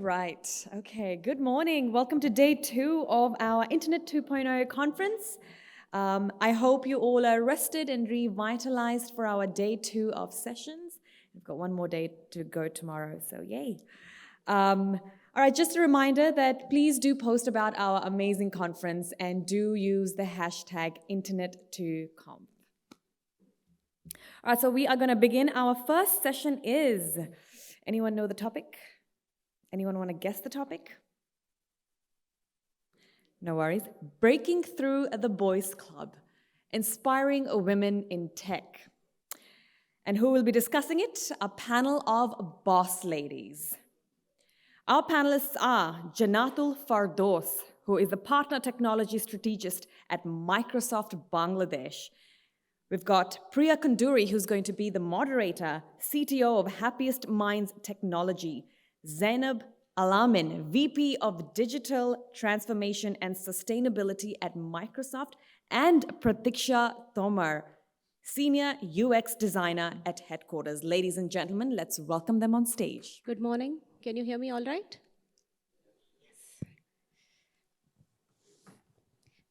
right. Okay. Good morning. Welcome to day 2 of our Internet 2.0 conference. I hope you all are rested and revitalized for our day 2 of sessions. We've got one more day to go tomorrow, so yay. All right, just a reminder that please do post about our amazing conference and do use the hashtag Internet2Conf. All right, so we are going to begin. Our first session is, anyone know the topic? Anyone want to guess the topic? No worries. Breaking through the boys club, inspiring women in tech. And who will be discussing it? A panel of boss ladies. Our panelists are Jannatul Fardous, who is a partner technology strategist at Microsoft Bangladesh. We've got Priya Kanduri, who's going to be the moderator, CTO of Happiest Minds Technology. Zainab Alamin, VP of Digital Transformation and Sustainability at Microsoft, and Prateeksha Tomar, Senior UX Designer at Headquarters. Ladies and gentlemen, let's welcome them on stage. Good morning. Can you hear me all right? Yes.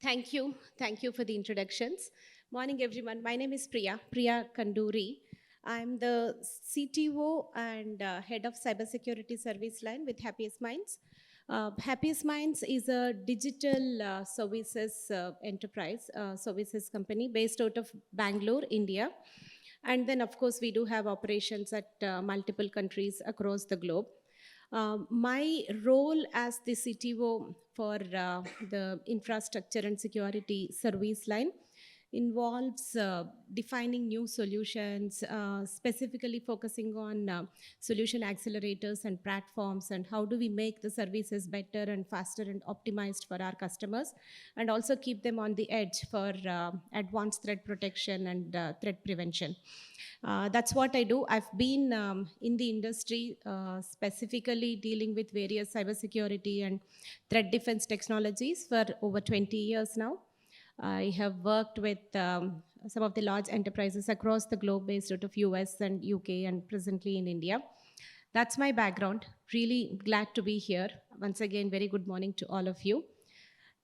Thank you. Thank you for the introductions. Morning, everyone. My name is Priya Kanduri. I'm the CTO and Head of Cybersecurity Service Line with Happiest Minds. Happiest Minds is a digital services enterprise services company based out of Bangalore, India. And then, of course, we do have operations at multiple countries across the globe. My role as the CTO for the infrastructure and security service line involves defining new solutions, specifically focusing on solution accelerators and platforms, and how do we make the services better and faster and optimized for our customers, and also keep them on the edge for advanced threat protection and threat prevention. That's what I do. I've been in the industry specifically dealing with various cybersecurity and threat defense technologies for over 20 years now. I have worked with some of the large enterprises across the globe based out of US and UK and presently in India. That's my background. Really glad to be here. Once again, very good morning to all of you.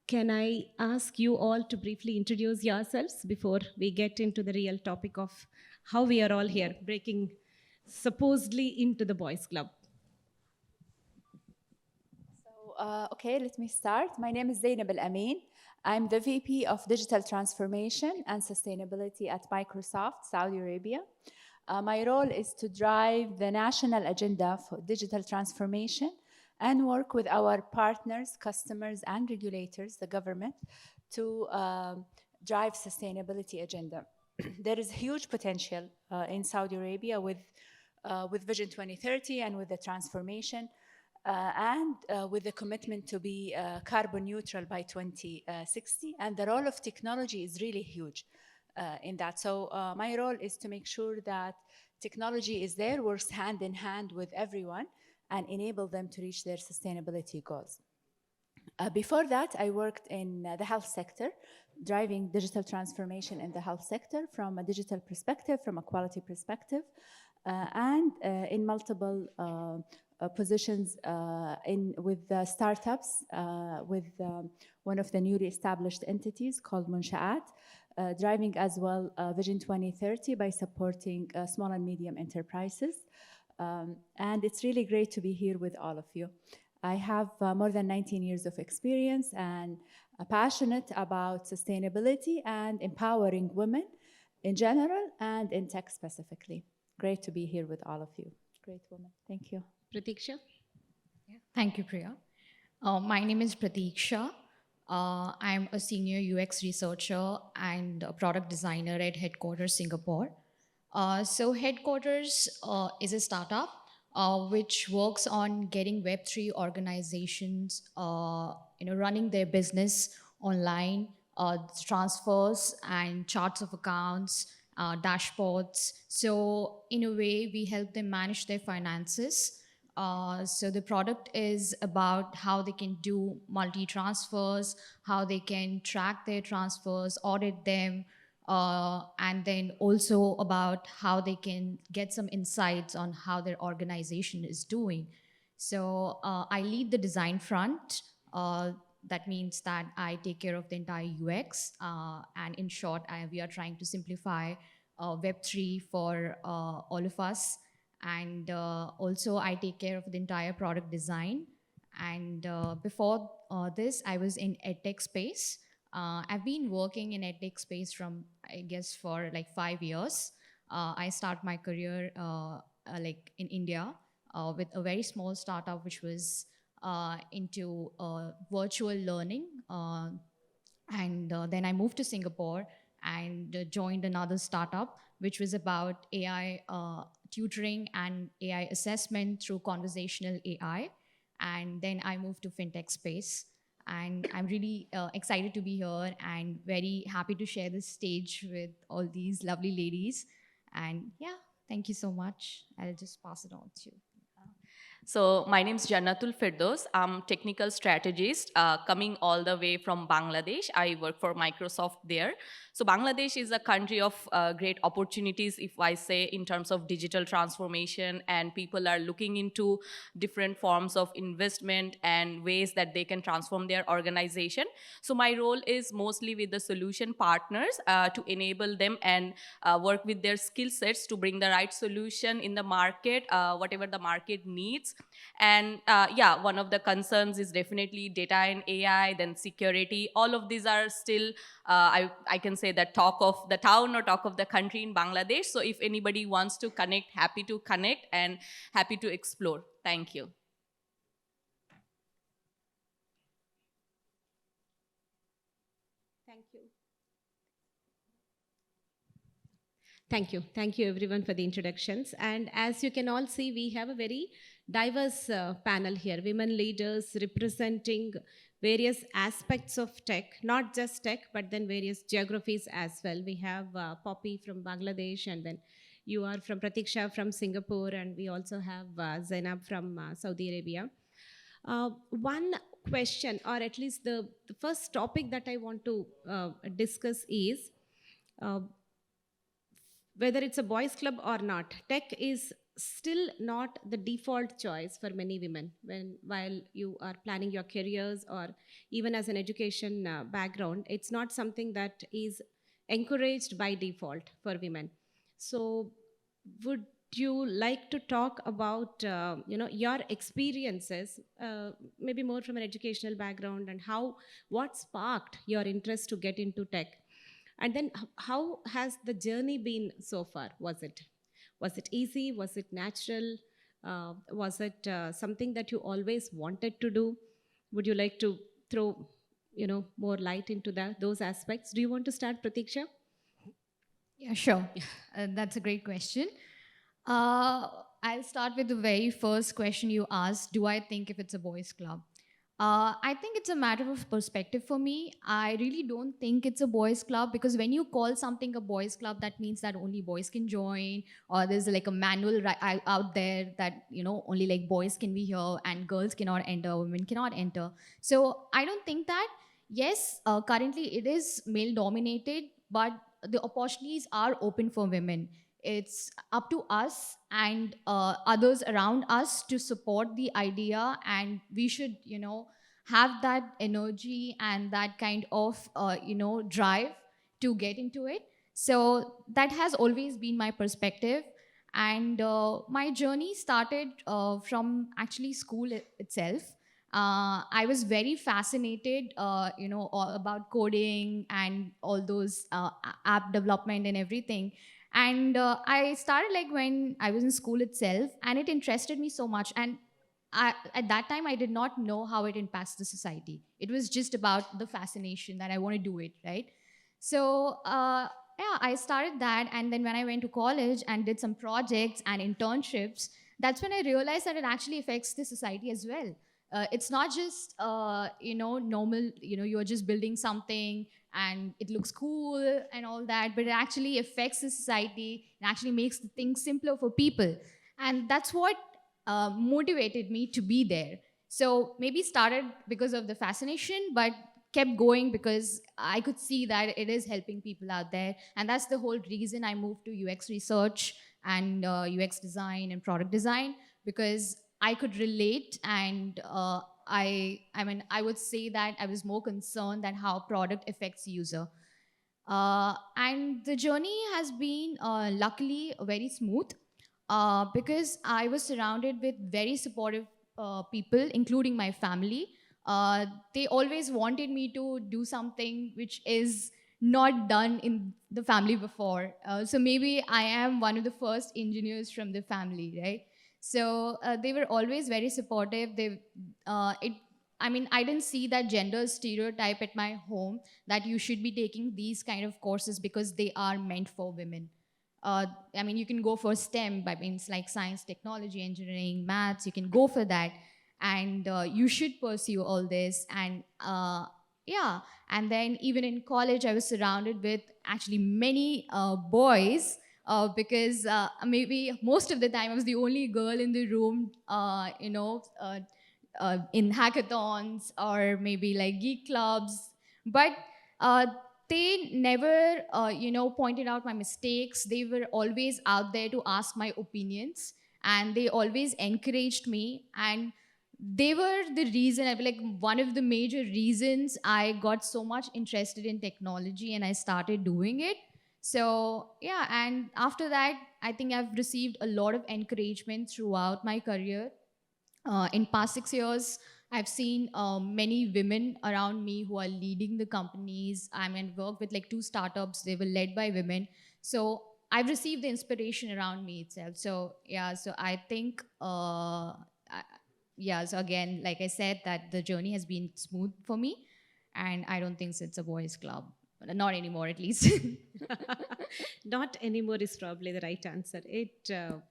Can I ask you all to briefly introduce yourselves before we get into the real topic of how we are all here, breaking supposedly into the boys club? So, okay, let me start. My name is Zainab Alamin. I'm the VP of Digital Transformation and Sustainability at Microsoft, Saudi Arabia. My role is to drive the national agenda for digital transformation and work with our partners, customers, and regulators, the government, to drive sustainability agenda. There is huge potential in Saudi Arabia with Vision 2030 and with the transformation. And with the commitment to be carbon neutral by 2060. And the role of technology is really huge in that. So my role is to make sure that technology is there, works hand in hand with everyone, and enable them to reach their sustainability goals. Before that, I worked in the health sector, driving digital transformation in the health sector from a digital perspective, from a quality perspective, and in multiple positions with startups, with one of the newly established entities called Munshaat, driving as well Vision 2030 by supporting small and medium enterprises. And it's really great to be here with all of you. I have more than 19 years of experience and passionate about sustainability and empowering women in general and in tech specifically. Great to be here with all of you. Great woman. Thank you. Prateeksha? Yeah. Thank you, Priya. My name is Prateeksha. I'm a senior UX researcher and a product designer at Headquarters, Singapore. So Headquarters is a startup which works on getting Web3 organizations running their business online, transfers and charts of accounts, dashboards. So in a way, we help them manage their finances. So the product is about how they can do multi-transfers, how they can track their transfers, audit them, and then also about how they can get some insights on how their organization is doing. So I lead the design front. That means that I take care of the entire UX. And in short, we are trying to simplify Web3 for all of us. And also, I take care of the entire product design. And before this, I was in edtech space. I've been working in edtech space from, I guess, for like 5 years. I start my career like in India with a very small startup which was into virtual learning. And then I moved to Singapore and joined another startup which was about AI tutoring and AI assessment through conversational AI. And then I moved to fintech space. And I'm really excited to be here and very happy to share this stage with all these lovely ladies. And yeah, thank you so much. I'll just pass it on to you. So my name is Jannatul Fardous. I'm technical strategist coming all the way from Bangladesh. I work for Microsoft there. So Bangladesh is a country of great opportunities, if I say, in terms of digital transformation, and people are looking into different forms of investment and ways that they can transform their organization. So my role is mostly with the solution partners to enable them and work with their skill sets to bring the right solution in the market, whatever the market needs. And yeah, one of the concerns is definitely data and AI, then security. All of these are still, I can say, that talk of the town or talk of the country in Bangladesh. So if anybody wants to connect, happy to connect and happy to explore. Thank you. Thank you. Thank you. Thank you everyone for the introductions. And as you can all see, we have a very diverse panel here, women leaders representing various aspects of tech, not just tech, but then various geographies as well. We have Poppy from Bangladesh, and then you are from Prateeksha from Singapore, and we also have Zainab from Saudi Arabia. One question, or at least the first topic that I want to discuss is whether it's a boys club or not, tech is still not the default choice for many women while you are planning your careers, or even as an education background, it's not something that is encouraged by default for women. So would you like to talk about your experiences, maybe more from an educational background, and what sparked your interest to get into tech? And then how has the journey been so far? Was it easy? Was it natural? Was it something that you always wanted to do? Would you like to throw more light into those aspects? Do you want to start, Prateeksha? Yeah, sure. That's a great question. I'll start with the very first question you asked. Do I think if it's a boys' club? I think it's a matter of perspective for me. I really don't think it's a boys' club, because when you call something a boys' club, that means that only boys can join, or there's like a manual out there that only like boys can be here and girls cannot enter, women cannot enter. So I don't think that. Yes, currently it is male dominated, but the opportunities are open for women. It's up to us and others around us to support the idea, and we should have that energy and that kind of drive to get into it. So that has always been my perspective. And my journey started from actually school itself. I was very fascinated, about coding and all those app development and everything. And I started like when I was in school itself, and it interested me so much. And at that time, I did not know how it impacts the society. It was just about the fascination that I want to do it, right? So yeah, I started that, and then when I went to college and did some projects and internships, that's when I realized that it actually affects the society as well. It's not just normal, you're just building something and it looks cool and all that, but it actually affects the society and actually makes the things simpler for people. And that's what motivated me to be there. So maybe started because of the fascination, but kept going because I could see that it is helping people out there. And that's the whole reason I moved to UX research and UX design and product design, because I could relate, and I mean, I would say that I was more concerned that how product affects user. And the journey has been luckily very smooth because I was surrounded with very supportive people, including my family. They always wanted me to do something which is not done in the family before. So maybe I am one of the first engineers from the family, right? So they were always very supportive. I mean, I didn't see that gender stereotype at my home that you should be taking these kind of courses because they are meant for women. uh, I mean, you can go for STEM, but means like science, technology, engineering, maths, you can go for that. And you should pursue all this. And yeah, and then even in college, I was surrounded with actually many boys because maybe most of the time I was the only girl in the room, in hackathons or maybe like geek clubs. But uh, they never pointed out my mistakes. They were always out there to ask my opinions, and they always encouraged me. And they were the reason, I feel like one of the major reasons I got so much interested in technology and I started doing it. So yeah, and after that, I think I've received a lot of encouragement throughout my career. In past 6 years, I've seen many women around me who are leading the companies. I mean, worked with like two startups. They were led by women. So I've received the inspiration around me itself. So yeah, so I think, yeah. So again, like I said, that the journey has been smooth for me, and I don't think it's a boys' club, not anymore, at least. Not anymore is probably the right answer.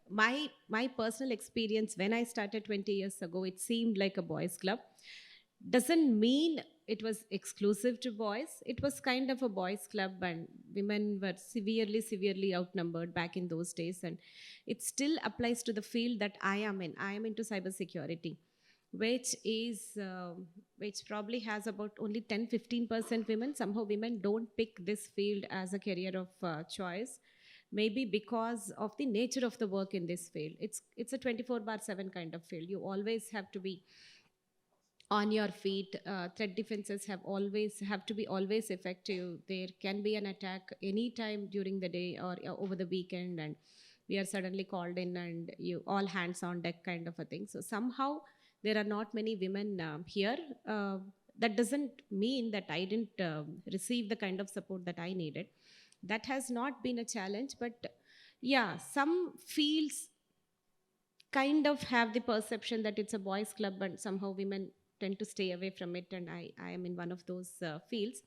My personal experience when I started 20 years ago, it seemed like a boys' club. Doesn't mean it was exclusive to boys. It was kind of a boys' club, and women were severely outnumbered back in those days. And it still applies to the field that I am in. I am into cybersecurity, which is which probably has about only 10-15% women. Somehow women don't pick this field as a career of choice, maybe because of the nature of the work in this field. It's a 24/7 kind of field. You always have to be on your feet. Threat defenses have to be always effective. There can be an attack anytime during the day or over the weekend, and we are suddenly called in and you all hands on deck kind of a thing. So somehow there are not many women here. That doesn't mean that I didn't receive the kind of support that I needed. That has not been a challenge, but yeah, some fields kind of have the perception that it's a boys' club, and somehow women tend to stay away from it. And I am in one of those fields.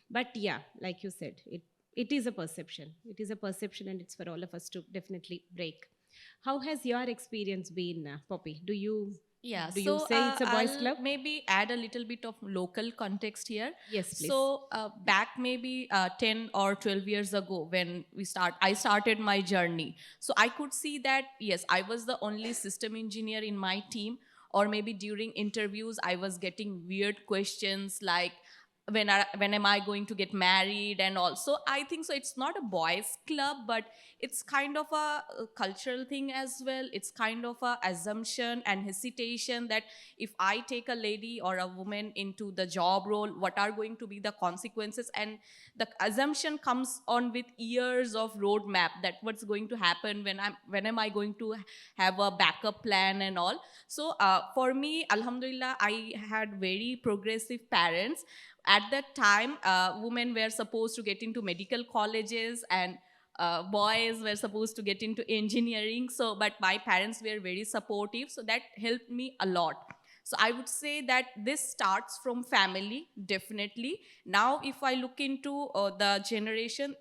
But yeah, like you said, it is a perception. It is a perception, and it's for all of us to definitely break. How has your experience been, Poppy? Yeah, Do you so say it's a boys' I'll club? maybe add a little bit of local context here. Yes, please. So back maybe 10 or 12 years ago when I started my journey. So I could see that, yes, I was the only system engineer in my team, or maybe during interviews, I was getting weird questions like, when am I going to get married? And also, I think so. It's not a boys' club, but it's kind of a cultural thing as well. It's kind of a assumption and hesitation that if I take a lady or a woman into the job role, what are going to be the consequences? And the assumption comes on with years of roadmap that what's going to happen, when am I going to have a backup plan and all. So for me, alhamdulillah, I had very progressive parents. At that time, women were supposed to get into medical colleges, and boys were supposed to get into engineering. So but my parents were very supportive, so that helped me a lot. So I would say that this starts from family, definitely. Now if I look into the generation,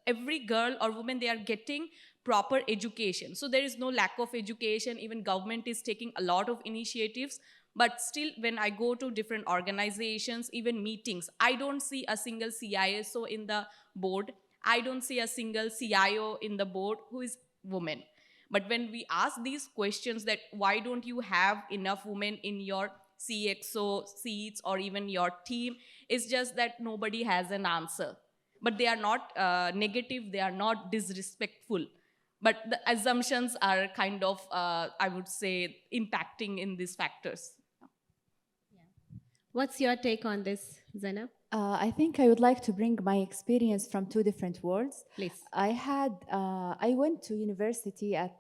every girl or woman, they are getting proper education. So there is no lack of education. Even government is taking a lot of initiatives. But still, when I go to different organizations, even meetings, I don't see a single CISO in the board. I don't see a single CIO in the board who is woman. But when we ask these questions, that why don't you have enough women in your CXO seats or even your team, it's just that nobody has an answer. But they are not negative, they are not disrespectful. but the assumptions are kind of, I would say, impacting in these factors. What's your take on this, Zainab? I think I would like to bring my experience from two different worlds. Please. I went to university at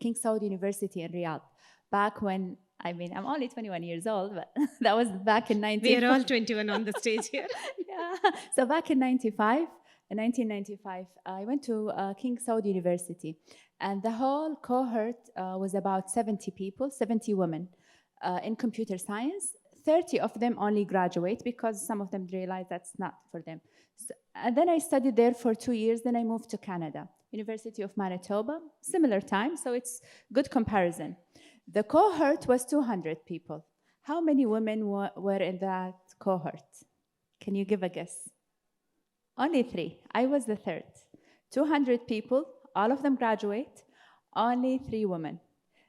King Saud University in Riyadh back when, I mean, I'm only 21 years old, but that was back in 19... We are all 21 on the stage here. Yeah. So back in 1995, I went to King Saud University, and the whole cohort was about 70 people, 70 women in computer science. 30 of them only graduate because some of them realize that's not for them. So, and then I studied there for 2 years. Then I moved to Canada, University of Manitoba, similar time, so it's good comparison. The cohort was 200 people. How many women were in that cohort? Can you give a guess? Only 3. I was the third. 200 people, all of them graduate, only 3 women.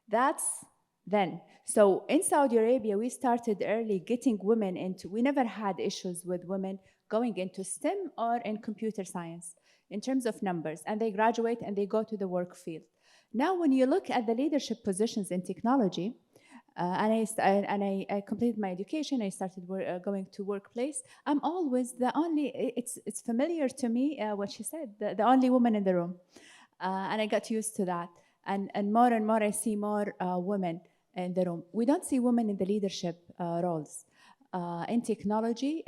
That's then. So in Saudi Arabia, we started early getting women into, we never had issues with women going into STEM or in computer science in terms of numbers, and they graduate and they go to the work field. Now, when you look at the leadership positions in technology, I completed my education, I started going to workplace, I'm always the only, it's familiar to me what she said, the only woman in the room. And I got used to that. And more I see more women in the room. We don't see women in the leadership roles in technology,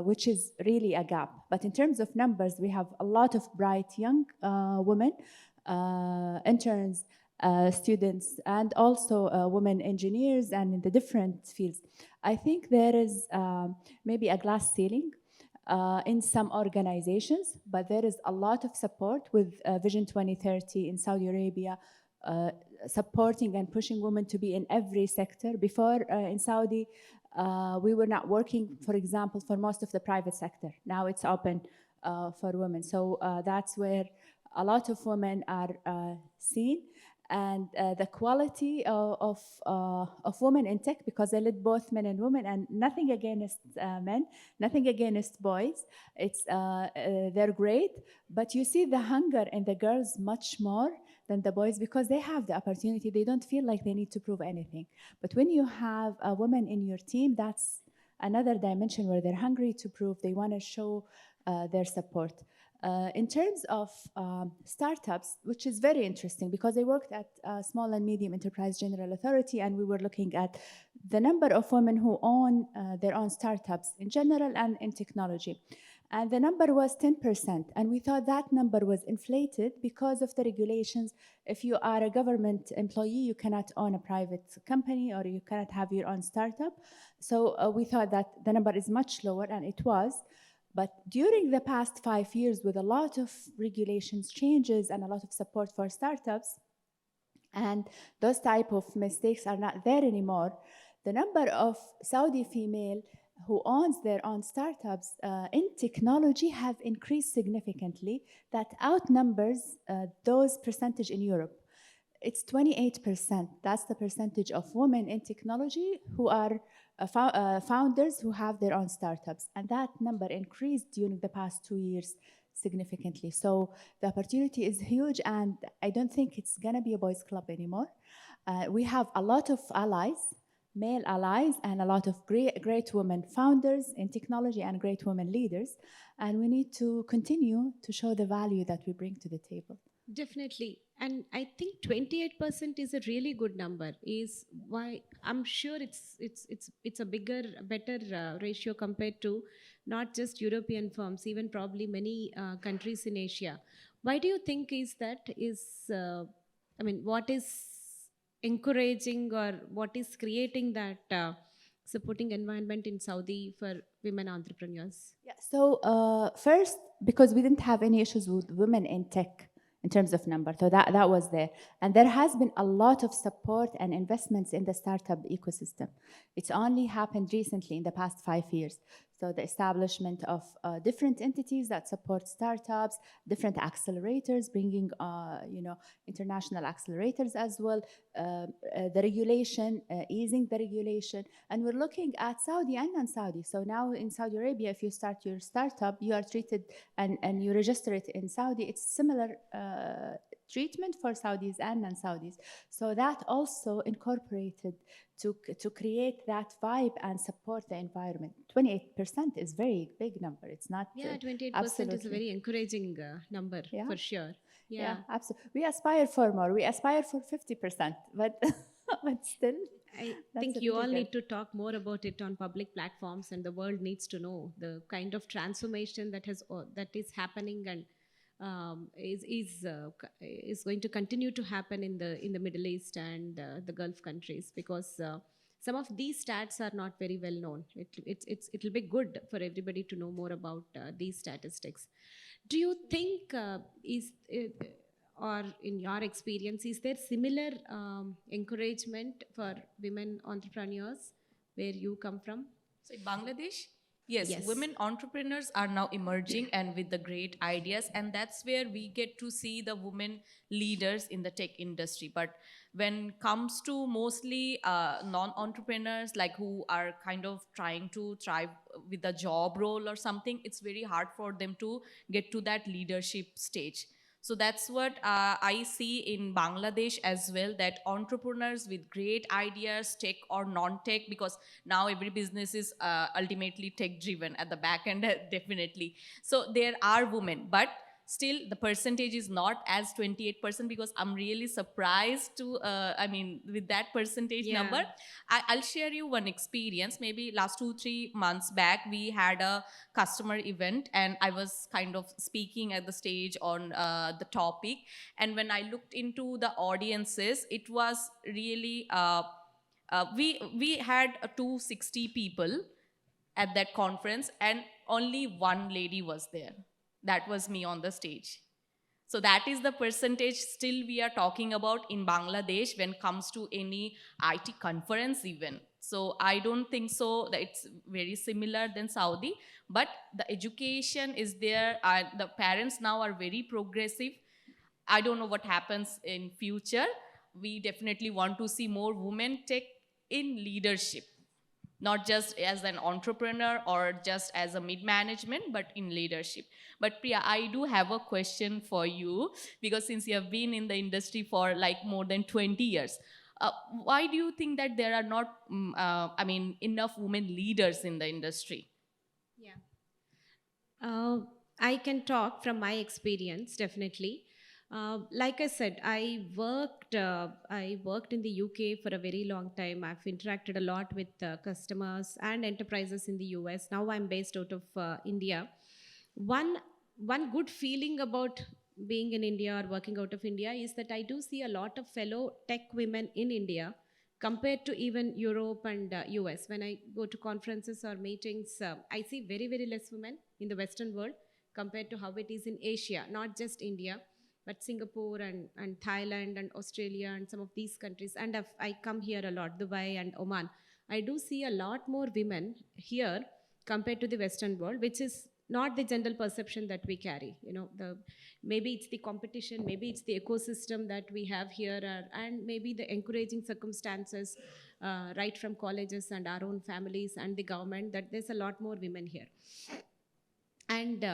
which is really a gap. But in terms of numbers, we have a lot of bright young women, interns, students, and also women engineers and in the different fields. I think there is maybe a glass ceiling in some organizations, but there is a lot of support with Vision 2030 in Saudi Arabia, supporting and pushing women to be in every sector. Before in Saudi, we were not working, for example, for most of the private sector. Now it's open for women. So that's where a lot of women are seen. And the quality of women in tech, because I led both men and women, and nothing against men, nothing against boys. It's they're great, but you see the hunger in the girls much more than the boys because they have the opportunity. They don't feel like they need to prove anything. But when you have a woman in your team, that's another dimension where they're hungry to prove. They want to show their support. In terms of startups, which is very interesting because I worked at Small and Medium Enterprise General Authority, and we were looking at the number of women who own their own startups in general and in technology. And the number was 10%. And we thought that number was inflated because of the regulations. If you are a government employee, you cannot own a private company or you cannot have your own startup. So we thought that the number is much lower, and it was. But during the past 5 years, with a lot of regulations changes and a lot of support for startups, and those type of mistakes are not there anymore, the number of Saudi female who owns their own startups in technology have increased significantly. That outnumbers those percentage in Europe. It's 28%. That's the percentage of women in technology who are founders who have their own startups. And that number increased during the past 2 years significantly. So the opportunity is huge, and I don't think it's going to be a boys' club anymore. We have a lot of allies, male allies, and a lot of great women founders in technology and great women leaders. And we need to continue to show the value that we bring to the table. Definitely. And I think 28% is a really good number. Is why I'm sure it's a better ratio compared to not just European firms, even probably many countries in Asia. Why do you think is that? What is encouraging or what is creating that supporting environment in Saudi for women entrepreneurs? Yeah. So first, because we didn't have any issues with women in tech in terms of number. So that was there. And there has been a lot of support and investments in the startup ecosystem. It's only happened recently in the past 5 years. So the establishment of different entities that support startups, different accelerators, bringing international accelerators as well, the regulation, easing the regulation. And we're looking at Saudi and non-Saudi. So now in Saudi Arabia, if you start your startup, you are treated and you register it in Saudi. It's similar treatment for Saudis and non-Saudis. So that also incorporated to create that vibe and support the environment. 28% is very big number. It's not 28% is a absolutely. very encouraging number for sure. Yeah, absolutely. We aspire for more. We aspire for 50%, but but still, I that's think a you all pretty need to talk more about it on public platforms, and the world needs to know the kind of transformation that is happening and is going to continue to happen in the Middle East and the Gulf countries, because some of these stats are not very well known. It'll be good for everybody to know more about these statistics. Do you think or in your experience, is there similar encouragement for women entrepreneurs where you come from? So in Bangladesh, yes, Yes. women entrepreneurs are now emerging and with the great ideas, and that's where we get to see the women leaders in the tech industry. But when comes to mostly non-entrepreneurs, like who are kind of trying to thrive with a job role or something, it's very hard for them to get to that leadership stage. So that's what I see in Bangladesh as well, that entrepreneurs with great ideas, tech or non-tech, because now every business is ultimately tech driven at the back end, definitely. So there are women, but still the percentage is not as 28%, because I'm really surprised to, with that percentage Yeah. number. I'll share you one experience. Maybe last 2-3 months back, we had a customer event and I was kind of speaking at the stage on the topic. And when I looked into the audiences, it was really, we had 260 people at that conference and only one lady was there. That was me on the stage. So that is the percentage still we are talking about in Bangladesh when it comes to any IT conference even. So I don't think so that it's very similar than Saudi, but the education is there. The parents now are very progressive. I don't know what happens in future. We definitely want to see more women take in leadership, not just as an entrepreneur or just as a mid-management, but in leadership. But Priya, I do have a question for you, because since you have been in the industry for like more than 20 years, why do you think that there are not, enough women leaders in the industry? Yeah. I can talk from my experience, definitely. Like I said, I worked in the UK for a very long time. I've interacted a lot with customers and enterprises in the US. Now I'm based out of India. One good feeling about being in India or working out of India is that I do see a lot of fellow tech women in India compared to even Europe and US. When I go to conferences or meetings, I see very, very less women in the Western world compared to how it is in Asia, not just India, but Singapore and Thailand and Australia and some of these countries. And I come here a lot, Dubai and Oman. I do see a lot more women here compared to the Western world, which is not the general perception that we carry. Maybe it's the competition, maybe it's the ecosystem that we have here, and maybe the encouraging circumstances right from colleges and our own families and the government, that there's a lot more women here. And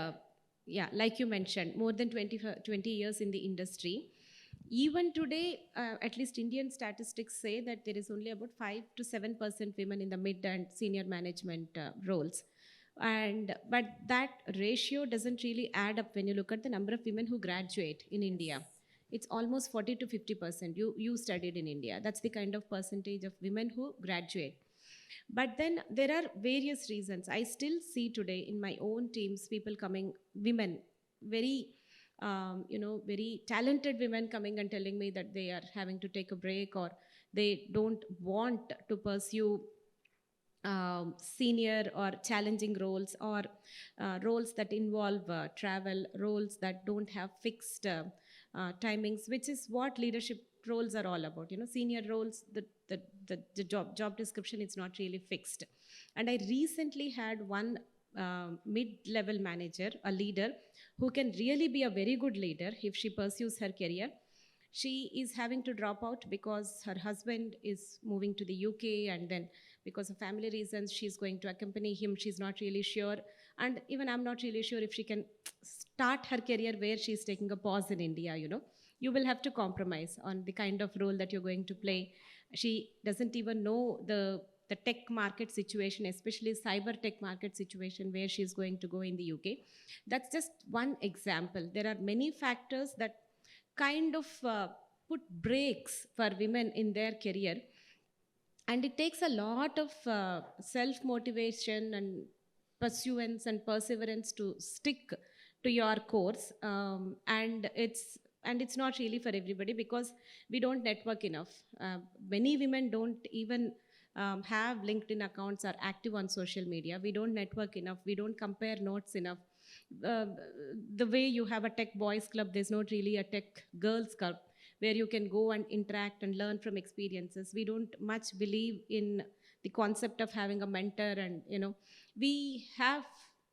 yeah, like you mentioned, more than 20 years in the industry. Even today, at least Indian statistics say that there is only about 5 to 7% women in the mid and senior management roles. But that ratio doesn't really add up when you look at the number of women who graduate in India. It's almost 40 to 50%. You studied in India. That's the kind of percentage of women who graduate. But then there are various reasons. I still see today in my own teams women, very very talented women coming and telling me that they are having to take a break, or they don't want to pursue senior or challenging roles, or roles that involve travel, roles that don't have fixed timings, which is what leadership roles are all about. Senior roles, the job description is not really fixed. And I recently had one mid-level manager, a leader, who can really be a very good leader if she pursues her career. She is having to drop out because her husband is moving to the UK, and then because of family reasons, she's going to accompany him. She's not really sure. And even I'm not really sure if she can start her career where she's taking a pause in India, you will have to compromise on the kind of role that you're going to play. She doesn't even know the tech market situation, especially cyber tech market situation, where she's going to go in the UK. That's just one example. There are many factors that kind of put brakes for women in their career, and it takes a lot of self motivation and pursuance and perseverance to stick to your course. And it's not really for everybody, because we don't network enough. Many women don't even have LinkedIn accounts, are active on social media. We don't network enough, we don't compare notes enough. uh, the way you have a tech boys club, there's not really a tech girls club where you can go and interact and learn from experiences. We don't much believe in the concept of having a mentor, and we have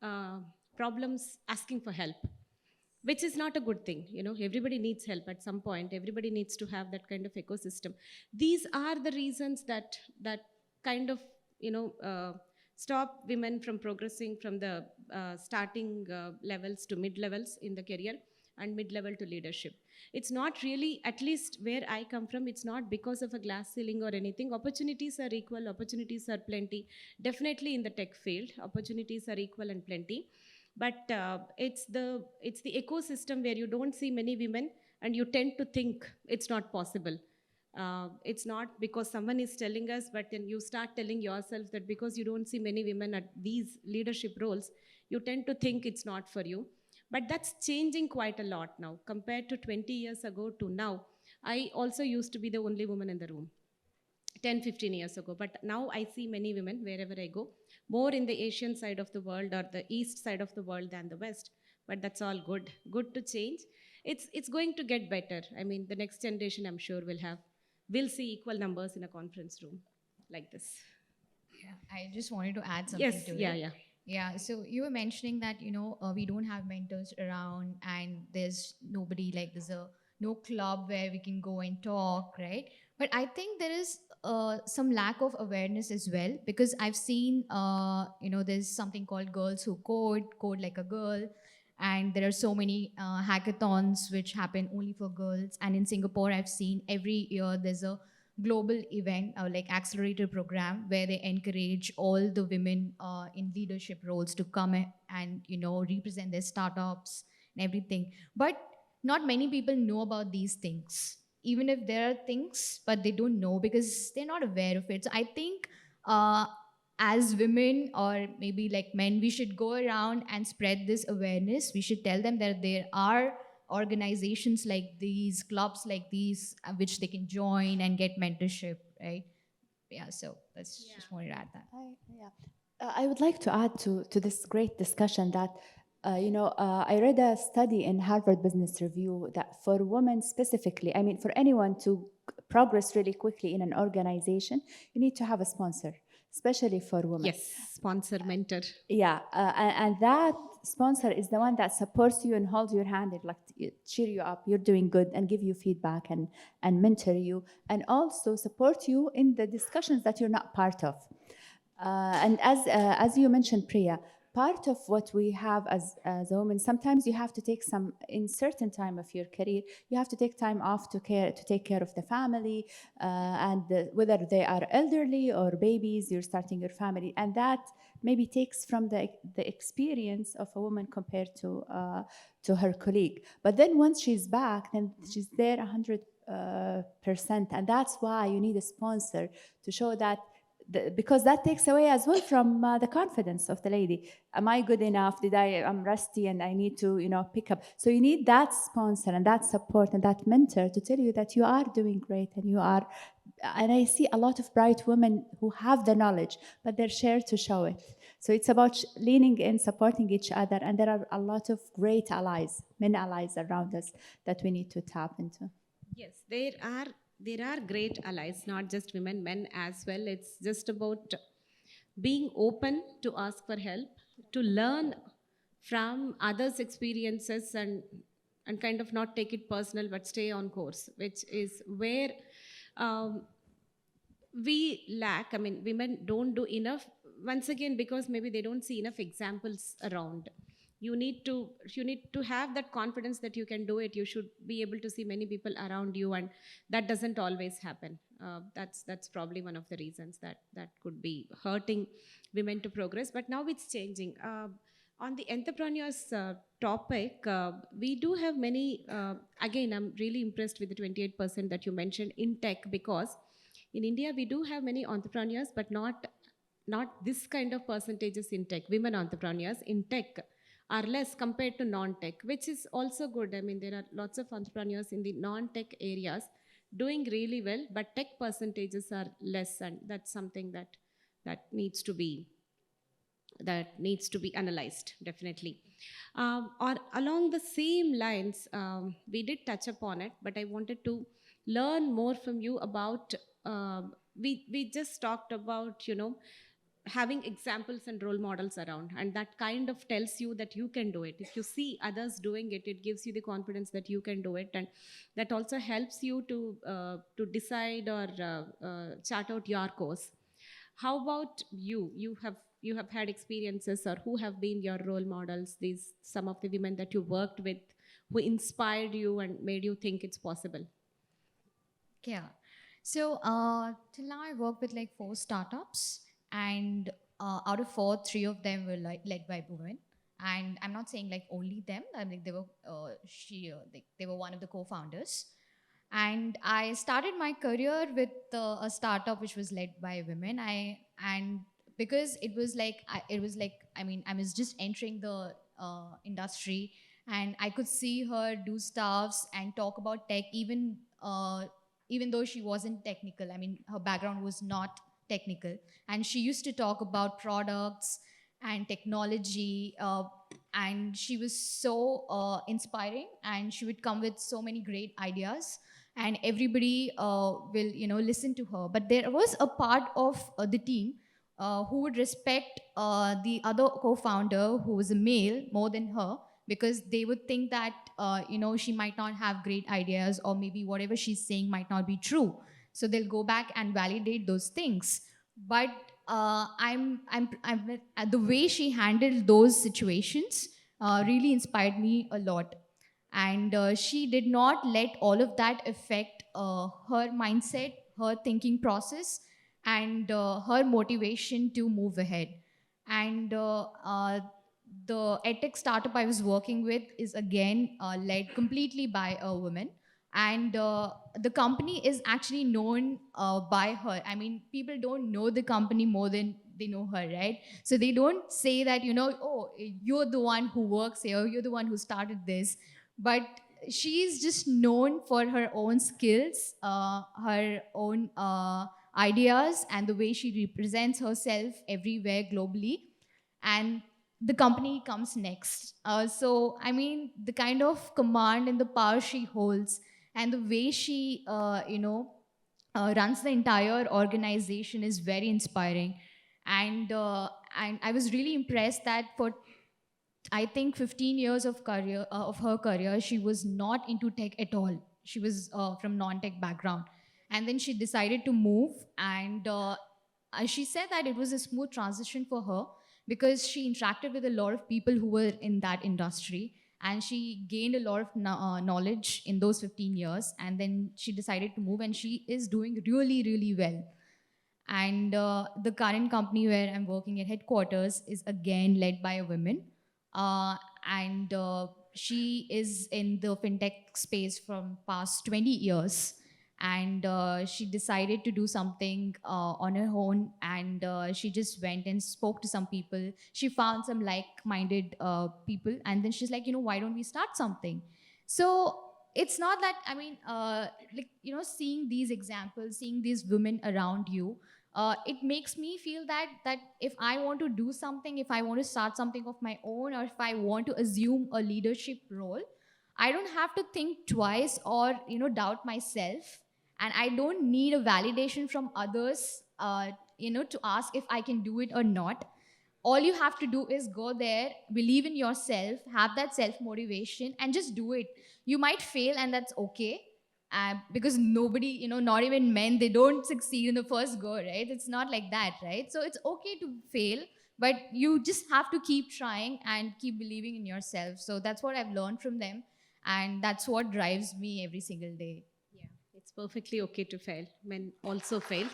uh, problems asking for help, which is not a good thing. Everybody needs help at some point. Everybody needs to have that kind of ecosystem. These are the reasons that kind of stop women from progressing from the starting levels to mid levels in the career, and mid level to leadership. It's not really, at least where I come from, it's not because of a glass ceiling or anything. Opportunities are equal, opportunities are plenty. Definitely in the tech field, opportunities are equal and plenty. But it's the ecosystem where you don't see many women, and you tend to think it's not possible. It's not because someone is telling us, but then you start telling yourself that because you don't see many women at these leadership roles, you tend to think it's not for you. But that's changing quite a lot now compared to 20 years ago to now. I also used to be the only woman in the room 10-15 years ago, but now I see many women wherever I go, more in the Asian side of the world or the east side of the world than the west. But that's all good to change. It's going to get better. I mean, the next generation, I'm sure, will see equal numbers in a conference room like this. Yeah, I just wanted to add something Yes, to yeah, it. yeah. Yeah, so you were mentioning that we don't have mentors around, and there's nobody, like there's no club where we can go and talk, right? But I think there is some lack of awareness as well, because I've seen there's something called Girls Who Code like a girl, and there are so many hackathons which happen only for girls. And in Singapore, I've seen every year there's a global event, like accelerator program, where they encourage all the women in leadership roles to come and represent their startups and everything. But not many people know about these things, even if there are things, but they don't know because they're not aware of it. So I think uh, as women, or maybe like men, we should go around and spread this awareness. We should tell them that there are organizations like these, clubs like these, which they can join and get mentorship, right? Yeah, so that's just wanted to add that. I would like to add to this great discussion that, I read a study in Harvard Business Review that for women specifically, I mean, for anyone to progress really quickly in an organization, you need to have a sponsor, especially for women. Yes, sponsor, mentor. Yeah, and that sponsor is the one that supports you and holds your hand and like cheer you up, you're doing good, and give you feedback and mentor you, and also support you in the discussions that you're not part of. And as you mentioned, Priya, part of what we have as a woman, sometimes you have to take some, in certain time of your career, you have to take time off to take care of the family, whether they are elderly or babies, you're starting your family, and that maybe takes from the experience of a woman compared to her colleague. But then once she's back, then she's there 100%, and that's why you need a sponsor to show that. Because that takes away as well from the confidence of the lady. Am I good enough? I'm rusty and I need to, pick up. So you need that sponsor and that support and that mentor to tell you that you are doing great and you are. And I see a lot of bright women who have the knowledge, but they're scared to show it. So it's about leaning in, supporting each other, and there are a lot of great allies, men allies around us that we need to tap into. Yes, there are great allies, not just women, men as well. It's just about being open to ask for help, to learn from others' experiences, and kind of not take it personal but stay on course, which is where um, we lack. I mean, women don't do enough, once again, because maybe they don't see enough examples around. you need to have that confidence that you can do it. You should be able to see many people around you, and that doesn't always happen. That's probably one of the reasons that could be hurting women to progress. But now it's changing. On the entrepreneurs topic, we do have many. Again, I'm really impressed with the 28% that you mentioned in tech, because in India we do have many entrepreneurs, but not this kind of percentages in tech. Women entrepreneurs in tech are less compared to non-tech, which is also good. I mean, there are lots of entrepreneurs in the non-tech areas doing really well, but tech percentages are less, and that's something that needs to be analyzed, definitely. Or along the same lines, we did touch upon it, but I wanted to learn more from you about. We just talked about, having examples and role models around, and that kind of tells you that you can do it. If you see others doing it, it gives you the confidence that you can do it, and that also helps you to decide or chart out your course. How about you? You have had experiences, or who have been your role models, these some of the women that you worked with, who inspired you and made you think it's possible? Yeah. So till now, I worked with like 4 startups, and out of 4, 3 of them were like led by women. And I'm not saying like only them. I mean, they were they were one of the co-founders. And I started my career with a startup which was led by women. And because it was like, I mean, I was just entering the industry, and I could see her do stuffs and talk about tech, even though she wasn't technical. I mean, her background was not technical, and she used to talk about products and technology, and she was so inspiring, and she would come with so many great ideas, and everybody will listen to her. But there was a part of the team who would respect the other co-founder who was a male more than her, because they would think that she might not have great ideas, or maybe whatever she's saying might not be true, so they'll go back and validate those things. But the way she handled those situations really inspired me a lot. And she did not let all of that affect her mindset, her thinking process, and her motivation to move ahead. And the edtech startup I was working with is again led completely by a woman. And the company is actually known by her. I mean, people don't know the company more than they know her, right? So they don't say that, oh, you're the one who works here, you're the one who started this. But she's just known for her own skills, her own ideas, and the way she represents herself everywhere globally. And the company comes next. So, I mean, the kind of command and the power she holds, and the way she, runs the entire organization is very inspiring. And I was really impressed that for I think 15 years of her career, she was not into tech at all. She was from non-tech background, and then she decided to move. And she said that it was a smooth transition for her, because she interacted with a lot of people who were in that industry, and she gained a lot of knowledge in those 15 years. And then she decided to move, and she is doing really, really well. And the current company where I'm working at headquarters is again led by a woman. Uh, and she is in the fintech space from past 20 years. And she decided to do something on her own, and she just went and spoke to some people. She found some like-minded people, and then she's like, why don't we start something? So it's not that, I mean, seeing these examples, seeing these women around you, it makes me feel that if I want to do something, if I want to start something of my own, or if I want to assume a leadership role, I don't have to think twice, or doubt myself. And I don't need a validation from others to ask if I can do it or not. All you have to do is go there, believe in yourself, have that self motivation, and just do it. You might fail, and that's okay. Because nobody, not even men, they don't succeed in the first go, right? It's not like that, right? So it's okay to fail, but you just have to keep trying and keep believing in yourself. So that's what I've learned from them, and that's what drives me every single day. Yeah, it's perfectly okay to fail. Men also fail.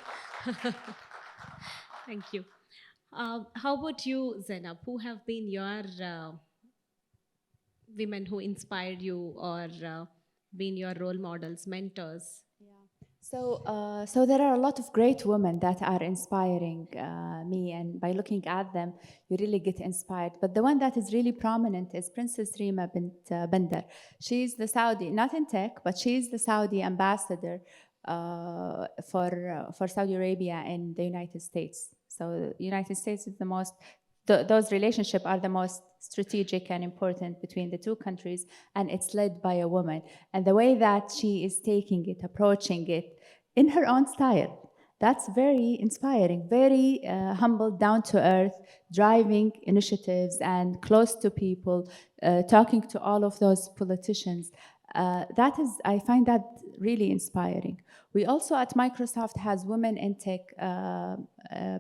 Thank you. How about you, Zainab? Who have been your women who inspired you or been your role models, mentors? So there are a lot of great women that are inspiring me, and by looking at them, you really get inspired. But the one that is really prominent is Princess Rima bint Bandar. She's the Saudi, not in tech, but she's the Saudi ambassador for Saudi Arabia in the United States. So the United States is the most, those relationships are the most strategic and important between the two countries, and it's led by a woman. And the way that she is taking it, approaching it in her own style, that's very inspiring, very humble, down to earth, driving initiatives and close to people, talking to all of those politicians. I find that really inspiring. We also at Microsoft has Women in Tech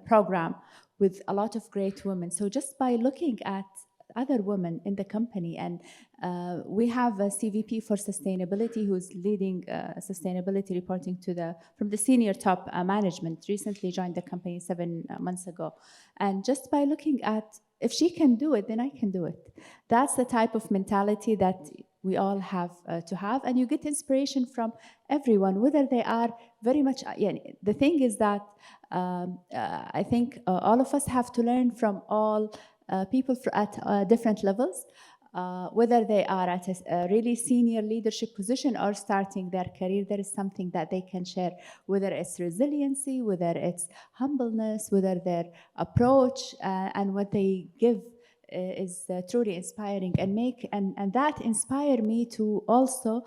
program with a lot of great women. So just by looking at other women in the company, and we have a CVP for sustainability who's leading sustainability reporting from the senior top management, recently joined the company 7 months ago. And just by looking at, if she can do it, then I can do it. That's the type of mentality that we all have to have, and you get inspiration from everyone, whether they are very much, the thing is that I think all of us have to learn from all people at different levels, whether they are at a really senior leadership position or starting their career. There is something that they can share, whether it's resiliency, whether it's humbleness, whether their approach and what they give is truly inspiring, and that inspired me to also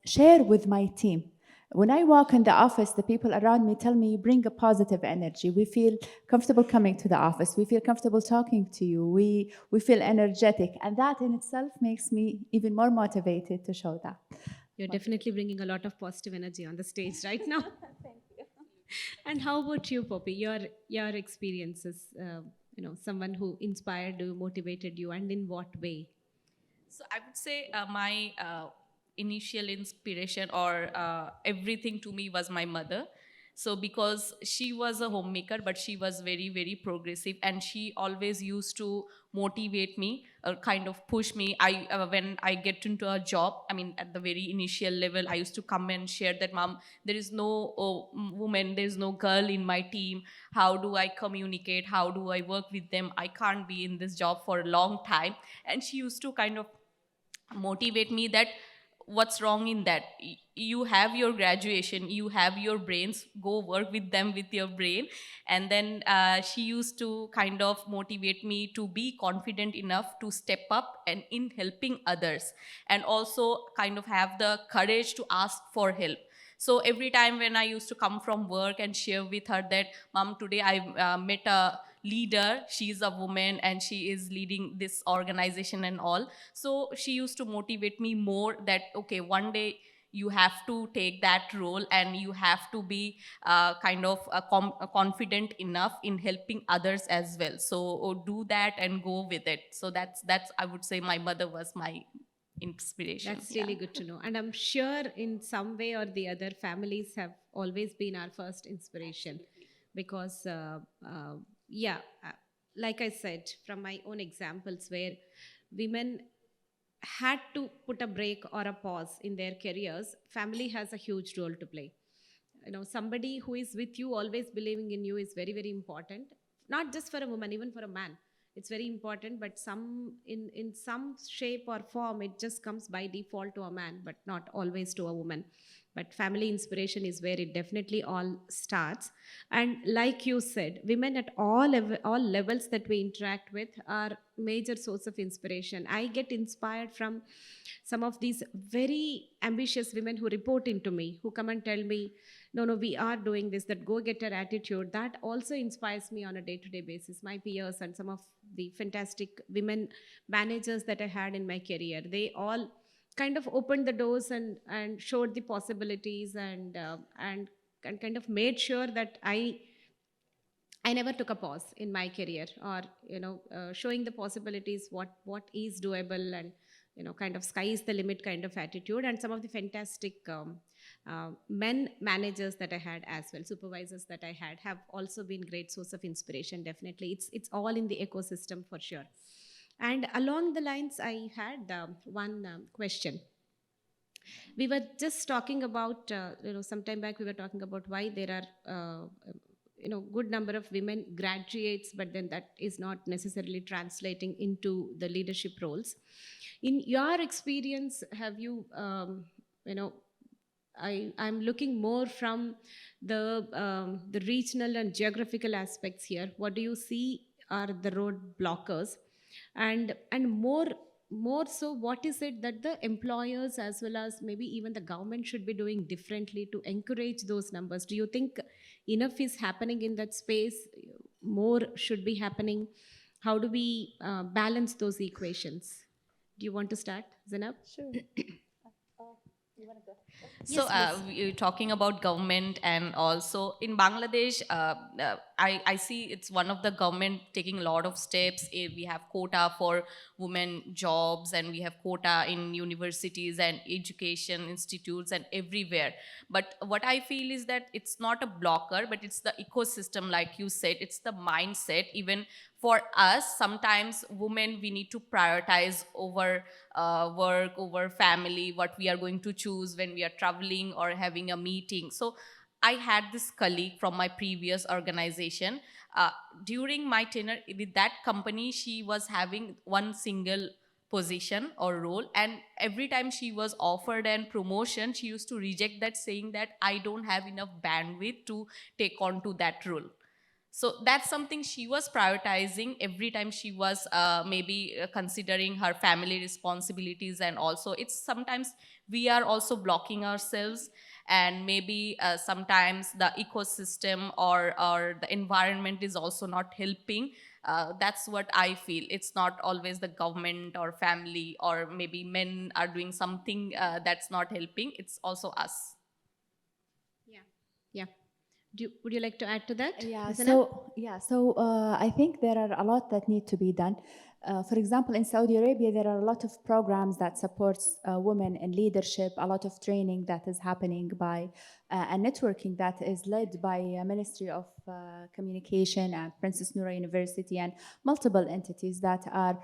share with my team. When I walk in the office, the people around me tell me, you bring a positive energy. We feel comfortable coming to the office. We feel comfortable talking to you. We feel energetic. And that in itself makes me even more motivated to show that. You're definitely bringing a lot of positive energy on the stage right now. Thank you. And how about you, Poppy? Your experiences, someone who inspired you, motivated you, and in what way? So I would say my initial inspiration or everything to me was my mother. So because she was a homemaker, but she was very, very progressive, and she always used to motivate me, kind of push me. When I get into a job, I mean, at the very initial level, I used to come and share that, Mom, there is no woman, there is no girl in my team. How do I communicate? How do I work with them? I can't be in this job for a long time. And she used to kind of motivate me that what's wrong in that. You have your graduation, you have your brains, go work with them with your brain. And then she used to kind of motivate me to be confident enough to step up and in helping others, and also kind of have the courage to ask for help. So every time when I used to come from work and share with her that, Mom, today I met a leader, she's a woman and she is leading this organization and all. So she used to motivate me more that, okay, one day you have to take that role and you have to be confident enough in helping others as well. So do that and go with it. So that's I would say my mother was my inspiration. That's really good to know. And I'm sure in some way or the other, families have always been our first inspiration. Because like I said, from my own examples where women had to put a break or a pause in their careers, family has a huge role to play. Somebody who is with you, always believing in you, is very, very important. Not just for a woman, even for a man. It's very important, but in some shape or form, it just comes by default to a man, but not always to a woman. But family inspiration is where it definitely all starts. And like you said, women at all levels that we interact with are major source of inspiration. I get inspired from some of these very ambitious women who report into me, who come and tell me, no, we are doing this, that go-getter attitude. That also inspires me on a day-to-day basis. My peers and some of the fantastic women managers that I had in my career, they all kind of opened the doors and showed the possibilities and kind of made sure that I I never took a pause in my career, or showing the possibilities, what is doable, and kind of sky is the limit kind of attitude. And some of the fantastic men managers that I had as well, supervisors that I had, have also been great source of inspiration. Definitely, it's all in the ecosystem for sure. And along the lines, I had one question. We were just talking about some time back we were talking about why there are good number of women graduates, but then that is not necessarily translating into the leadership roles. In your experience, have you I'm looking more from the regional and geographical aspects here. What do you see are the road blockers, and more so, what is it that the employers as well as maybe even the government should be doing differently to encourage those numbers? Do you think enough is happening in that space? More should be happening? How do we balance those equations? Do you want to start, Zainab? Sure. You want to go? So we're talking about government, and also in Bangladesh, I see it's one of the government taking a lot of steps. We have quota for women jobs, and we have quota in universities and education institutes and everywhere. But what I feel is that it's not a blocker, but it's the ecosystem, like you said, it's the mindset. Even for us, sometimes women, we need to prioritize over work, over family, what we are going to choose when we are traveling or having a meeting. So I had this colleague from my previous organization. During my tenure with that company, she was having one single position or role, and every time she was offered an promotion, she used to reject that, saying that I don't have enough bandwidth to take on to that role. So that's something she was prioritizing every time she was maybe considering her family responsibilities. And also it's sometimes we are also blocking ourselves, and maybe sometimes the ecosystem or the environment is also not helping. That's what I feel. It's not always the government or family, or maybe men are doing something that's not helping. It's also us. Yeah. Would you like to add to that? Yeah, Zainab? so I think there are a lot that need to be done. For example, in Saudi Arabia, there are a lot of programs that supports women in leadership, a lot of training that is happening by and networking that is led by Ministry of Communication and Princess Noura University and multiple entities that are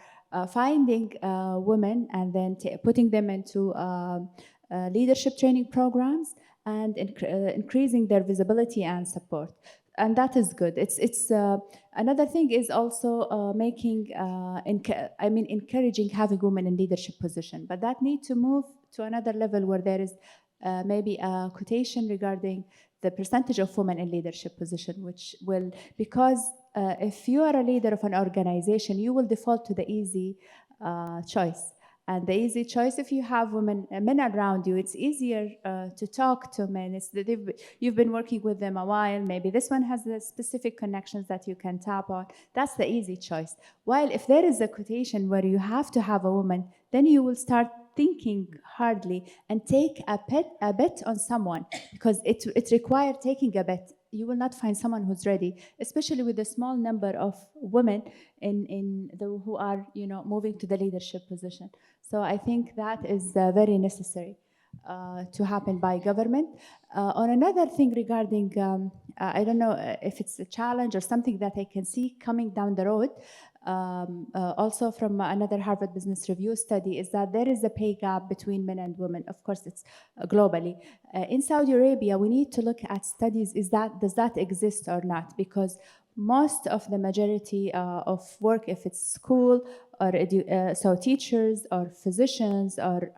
finding women and then putting them into leadership training programs and increasing their visibility and support. And that is good. It's another thing is also encouraging having women in leadership position, but that need to move to another level where there is maybe a quotation regarding the percentage of women in leadership position, which will, because if you are a leader of an organization, you will default to the easy choice. And the easy choice, if you have men around you, it's easier to talk to men. You've been working with them a while. Maybe this one has the specific connections that you can tap on. That's the easy choice. While if there is a quotation where you have to have a woman, then you will start thinking hardly and take a bet on someone, because it requires taking a bet. You will not find someone who's ready, especially with the small number of women who are moving to the leadership position. So I think that is very necessary to happen by government. On another thing regarding, I don't know if it's a challenge or something that I can see coming down the road, also from another Harvard Business Review study, is that there is a pay gap between men and women. Of course, it's globally. In Saudi Arabia, we need to look at studies, does that exist or not? Because most of the majority of work, if it's school or so teachers or physicians or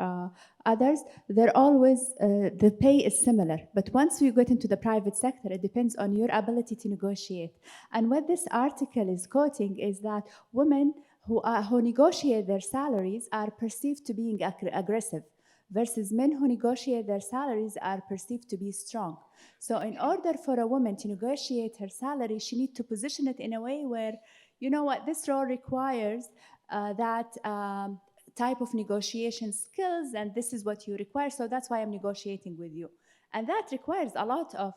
others, they're always, the pay is similar. But once you get into the private sector, it depends on your ability to negotiate. And what this article is quoting is that women who negotiate their salaries are perceived to being aggressive, versus men who negotiate their salaries are perceived to be strong. So in order for a woman to negotiate her salary, she needs to position it in a way where, you know what, this role requires that type of negotiation skills, and this is what you require, so that's why I'm negotiating with you. And that requires a lot of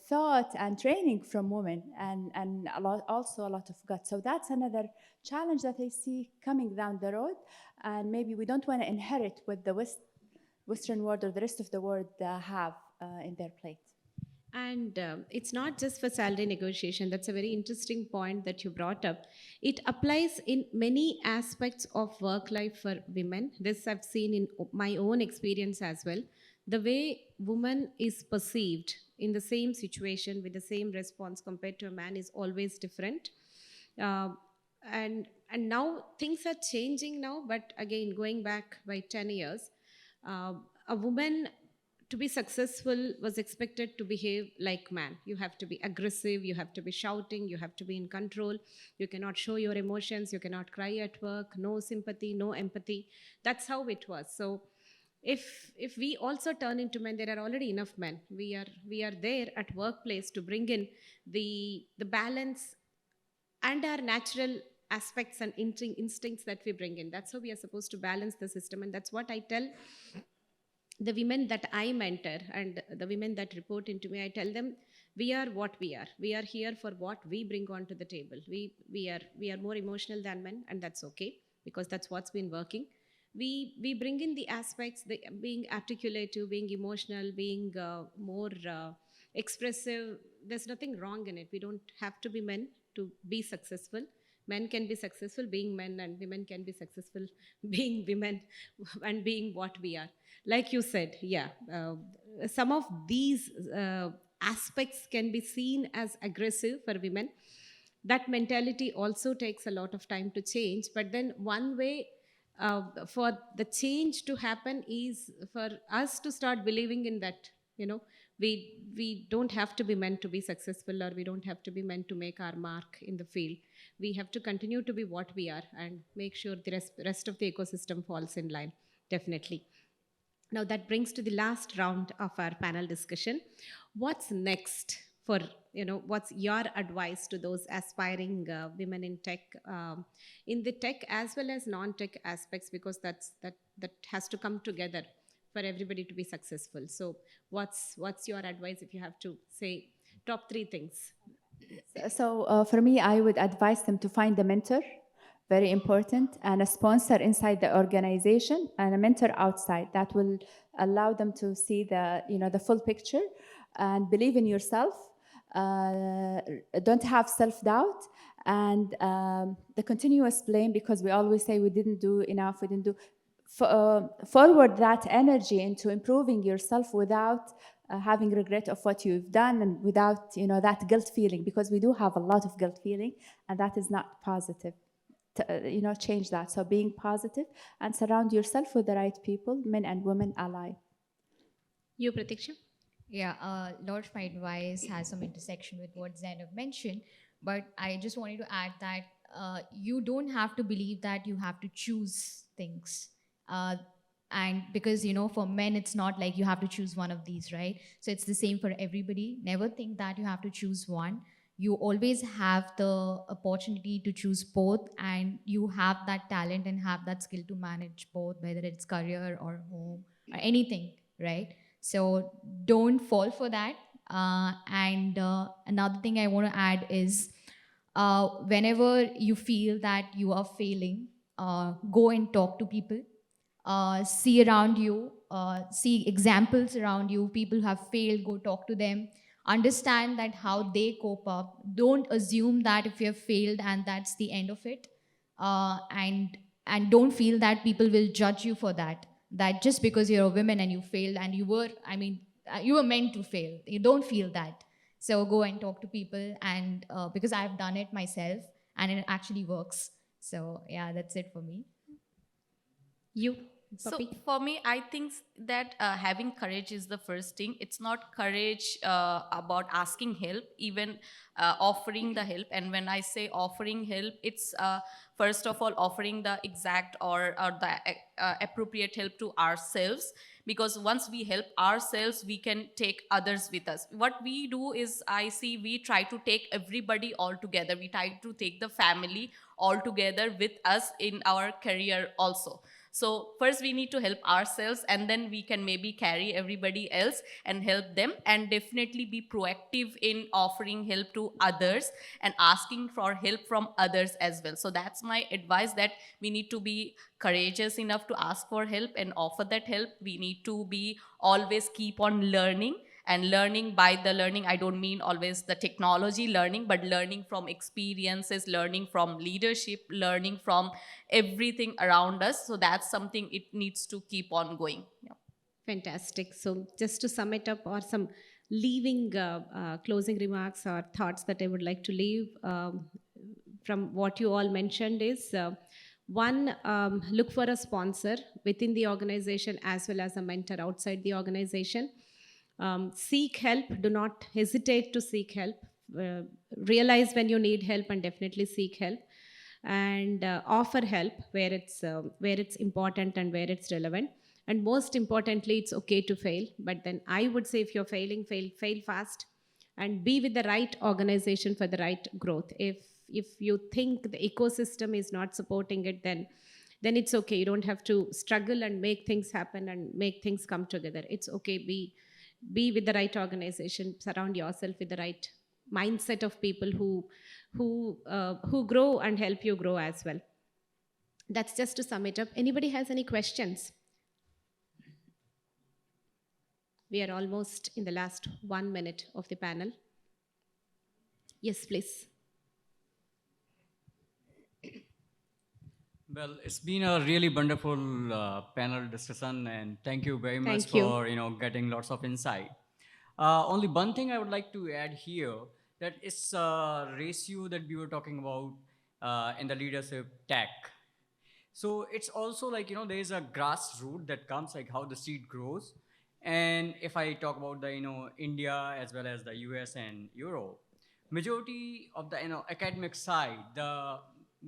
thought and training from women, and also a lot of guts. So that's another challenge that I see coming down the road, and maybe we don't want to inherit what the Western world or the rest of the world have in their plate. And it's not just for salary negotiation. That's a very interesting point that you brought up. It applies in many aspects of work life for women. This I've seen in my own experience as well. The way woman is perceived in the same situation with the same response compared to a man is always different. Uh, and now things are changing now, but again, going back by 10 years, a woman to be successful was expected to behave like man. You have to be aggressive, you have to be shouting, you have to be in control, you cannot show your emotions, you cannot cry at work, no sympathy, no empathy. That's how it was. So if we also turn into men, there are already enough men. We are there at workplace to bring in the balance and our natural aspects and instincts that we bring in. That's how we are supposed to balance the system, and that's what I tell the women that I mentor and the women that report into me. I tell them, we are what we are. We are here for what we bring onto the table. We are more emotional than men, and that's okay because that's what's been working. We bring in the aspects, the being articulative, being emotional, being more expressive. There's nothing wrong in it. We don't have to be men to be successful. Men can be successful being men, and women can be successful being women and being what we are. Like you said, yeah, some of these aspects can be seen as aggressive for women. That mentality also takes a lot of time to change, but then one way for the change to happen is for us to start believing in that, you know, we don't have to be meant to be successful, or we don't have to be meant to make our mark in the field. We have to continue to be what we are and make sure the rest of the ecosystem falls in line, definitely. Now that brings to the last round of our panel discussion. What's next for, what's your advice to those aspiring women in tech, in the tech as well as non-tech aspects, because that has to come together for everybody to be successful. So what's your advice if you have to say top 3 things? So for me, I would advise them to find a mentor, very important, and a sponsor inside the organization and a mentor outside. That will allow them to see the full picture and believe in yourself. Don't have self-doubt, and the continuous blame, because we always say we didn't do enough, we didn't do. Forward that energy into improving yourself without having regret of what you've done, and without that guilt feeling, because we do have a lot of guilt feeling, and that is not positive. Change that. So being positive and surround yourself with the right people, men and women alike. You, Prateeksha? Yeah, a lot of my advice has some intersection with what Zainab mentioned, but I just wanted to add that you don't have to believe that you have to choose things. And because, for men, it's not like you have to choose one of these, right? So it's the same for everybody. Never think that you have to choose one. You always have the opportunity to choose both, and you have that talent and have that skill to manage both, whether it's career or home or anything, right? So don't fall for that. And another thing I want to add is whenever you feel that you are failing, go and talk to people. See around you, see examples around you, people who have failed, go talk to them. Understand that how they cope up. Don't assume that if you have failed and that's the end of it. And don't feel that people will judge you for that. That just because you're a woman and you failed, and you were meant to fail. You don't feel that. So go and talk to people, and because I've done it myself and it actually works. So yeah, that's it for me. You, So Poppy? for me, I think that having courage is the first thing. It's not courage about asking help, even offering the help. And when I say offering help, it's first of all offering the exact or the appropriate help to ourselves. Because once we help ourselves, we can take others with us. What we do is, I see, we try to take everybody all together. We try to take the family all together with us in our career also. So first we need to help ourselves, and then we can maybe carry everybody else and help them, and definitely be proactive in offering help to others and asking for help from others as well. So that's my advice, that we need to be courageous enough to ask for help and offer that help. We need to be always keep on learning, and learning, by the learning I don't mean always the technology learning, but learning from experiences, learning from leadership, learning from everything around us. So that's something it needs to keep on going. Yeah. Fantastic. So, just to sum it up, or some leaving closing remarks or thoughts that I would like to leave from what you all mentioned is one, look for a sponsor within the organization as well as a mentor outside the organization. Seek help. Do not hesitate to seek help. Uh, Realize when you need help and definitely seek help. And offer help where it's important and where it's relevant. And most importantly, it's okay to fail. But then I would say, if you're failing, fail fast, and be with the right organization for the right growth. If you think the ecosystem is not supporting it, then it's okay. You don't have to struggle and make things happen and make things come together. It's okay. Be with the right organization. Surround yourself with the right mindset of people who grow and help you grow as well. That's just to sum it up. Anybody has any questions? We are almost in the last 1 minute of the panel. Yes, please. Well, it's been a really wonderful panel discussion, and thank you very much Thank you. for getting lots of insight. Only one thing I would like to add here, that it's a ratio that we were talking about in the leadership tech. So it's also like there is a grassroots that comes, like how the seed grows. And if I talk about the India as well as the US and Europe, majority of the academic side, the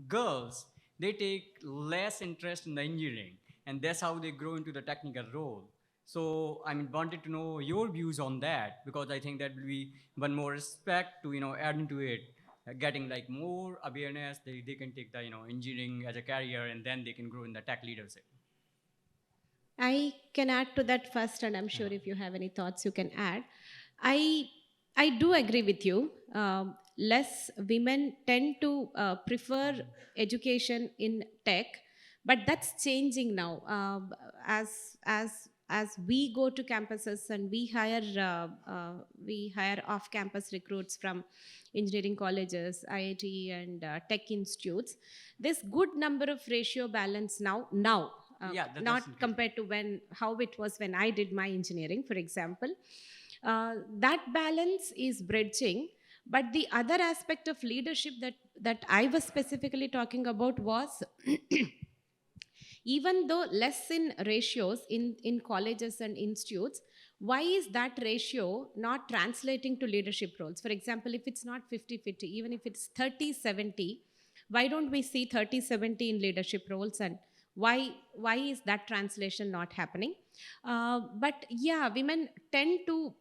girls, they take less interest in the engineering, and that's how they grow into the technical role. So I wanted to know your views on that, because I think that will be one more respect to add into it, getting like more awareness. They can take the engineering as a career, and then they can grow in the tech leadership. I can add to that first, and I'm sure if you have any thoughts, you can add. I do agree with you. Less women tend to prefer education in tech, but that's changing now. As we go to campuses and we hire off-campus recruits from engineering colleges, IIT, and tech institutes. There's good number of ratio balance now. Not compared to how it was when I did my engineering, for example. That balance is bridging. But the other aspect of leadership that I was specifically talking about was even though less in ratios in colleges and institutes, why is that ratio not translating to leadership roles? For example, if it's not 50-50, even if it's 30-70, why don't we see 30-70 in leadership roles? And why is that translation not happening? But yeah, women tend to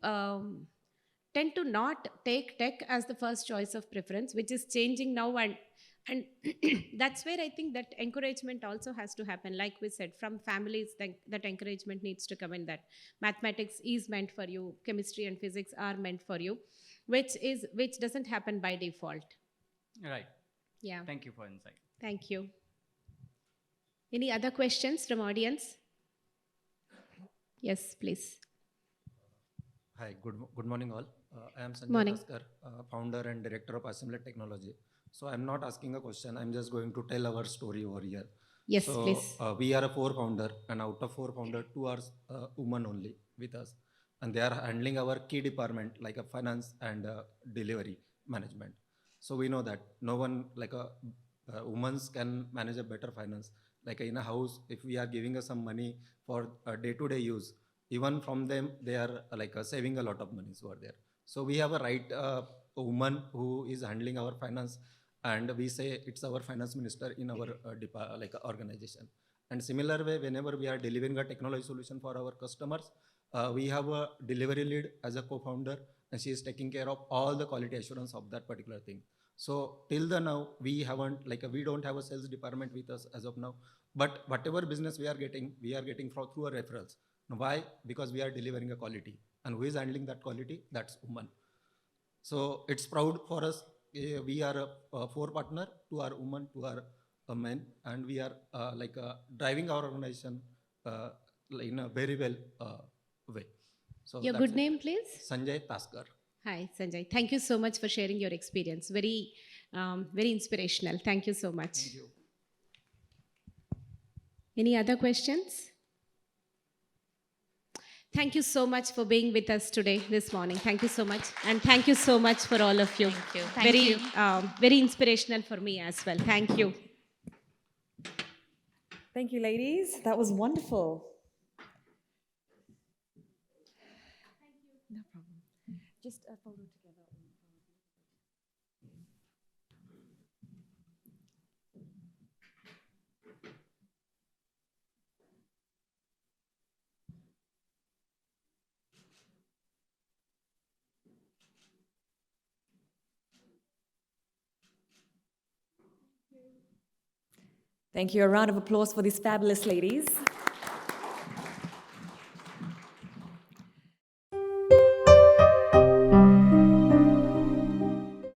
not take tech as the first choice of preference, which is changing now. And that's where I think that encouragement also has to happen. Like we said, from families, that encouragement needs to come in, that mathematics is meant for you, chemistry and physics are meant for you, which doesn't happen by default. Right. Yeah. Thank you for insight. Thank you. Any other questions from audience? Yes, please. Hi, good morning all. I am Sanjay Morning. Bhaskar, founder and director of Assembly Technology. So I'm not asking a question, I'm just going to tell our story over here. Yes, so, please. We are a 4 founder, and out of 4 founder, 2 are women only with us. And they are handling our key department like a finance and delivery management. So we know that no one like a women can manage a better finance. Like in a house, if we are giving us some money for day-to-day use, even from them, they are like saving a lot of money over there. So we have a right woman who is handling our finance, and we say it's our finance minister in our organization. And similar way, whenever we are delivering a technology solution for our customers, we have a delivery lead as a co-founder, and she is taking care of all the quality assurance of that particular thing. So till the now, we haven't, like, we don't have a sales department with us as of now. But whatever business we are getting through a referrals. Now, why? Because we are delivering a quality. And who is handling that quality? That's woman. So it's proud for us. We are a four partner, two are women, two are men, and we are driving our organization in a very well way. So Your that's good it. name, please? Sanjay Taskar. Hi, Sanjay. Thank you so much for sharing your experience. Very, very inspirational. Thank you so much. Thank you. Any other questions? Thank you so much for being with us today, this morning. Thank you so much. And thank you so much for all of you. Thank you. Thank very, you. very inspirational for me as well. Thank you. Thank you, ladies. That was wonderful. No problem. Just a photo together. Thank you. A round of applause for these fabulous ladies.